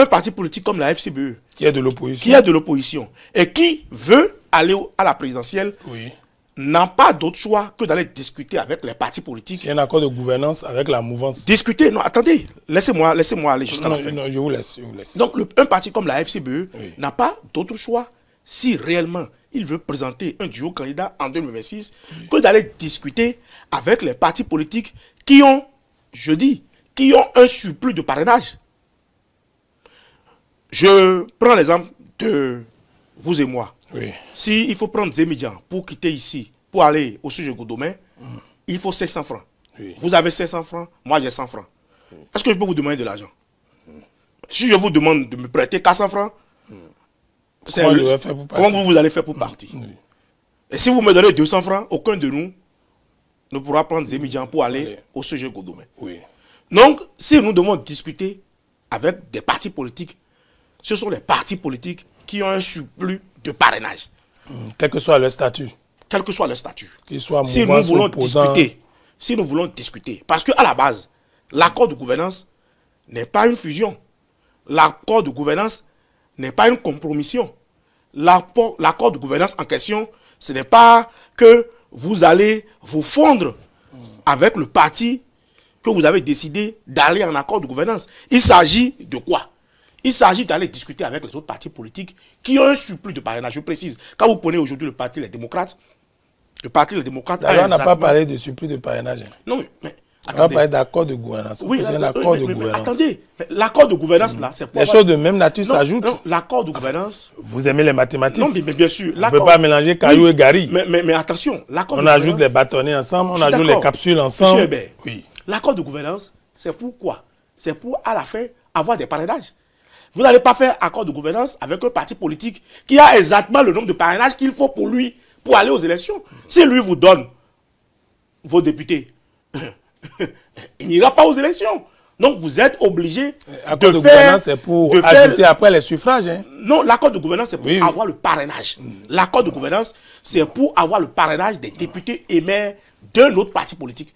un parti politique comme la FCBE, qui est de l'opposition, et qui veut aller à la présidentielle, oui, n'a pas d'autre choix que d'aller discuter avec les partis politiques. Il y a un accord de gouvernance avec la mouvance. Discuter, non, attendez, laissez-moi aller jusqu'à la fin. Non, je vous laisse. Donc, un parti comme la FCBE oui, n'a pas d'autre choix, si réellement il veut présenter un duo candidat en 2026, oui, que d'aller discuter avec les partis politiques qui ont, je dis, qui ont un surplus de parrainage. Je prends l'exemple de vous et moi. Oui. Si il faut prendre Zémidjan pour quitter ici, pour aller au sujet Godomé, il faut 500 francs. Oui. Vous avez 500 francs, moi j'ai 100 francs. Oui. Est-ce que je peux vous demander de l'argent? Si je vous demande de me prêter 400 francs, comment vous allez faire pour partir? Oui. Et si vous me donnez 200 francs, aucun de nous ne pourra prendre Zémidjan pour aller au sujet Godomé. Oui. Donc, si nous devons discuter avec des partis politiques, ce sont les partis politiques qui ont un surplus de parrainage. Quel que soit leur statut. Quel que soit leur statut. Si nous voulons discuter, parce qu'à la base, l'accord de gouvernance n'est pas une fusion. L'accord de gouvernance n'est pas une compromission. L'accord de gouvernance en question, ce n'est pas que vous allez vous fondre avec le parti que vous avez décidé d'aller en accord de gouvernance. Il s'agit de quoi? Il s'agit d'aller discuter avec les autres partis politiques qui ont un surplus de parrainage. Je précise, quand vous prenez aujourd'hui le parti Les Démocrates, on n'a pas parlé de surplus de parrainage. Non, mais on va parler d'accord de gouvernance. Oui, l'accord de gouvernance. Attendez, l'accord de gouvernance là, c'est pour... Les choses de même nature s'ajoutent. L'accord de gouvernance... Vous aimez les mathématiques? Non, mais bien sûr. On ne peut pas mélanger caillou et gari. Mais attention, l'accord de gouvernance... On ajoute les bâtonnets ensemble, on ajoute les capsules ensemble. Oui. L'accord de gouvernance, c'est pour quoi? C'est pour, à la fin, avoir des parrainages. Vous n'allez pas faire accord de gouvernance avec un parti politique qui a exactement le nombre de parrainages qu'il faut pour lui, pour aller aux élections. Si lui vous donne vos députés, il n'ira pas aux élections. Donc vous êtes obligé de gouvernance, c'est pour ajouter après les suffrages. Hein? Non, l'accord de gouvernance, c'est pour avoir le parrainage. L'accord de gouvernance, c'est pour avoir le parrainage des députés et maires d'un autre parti politique.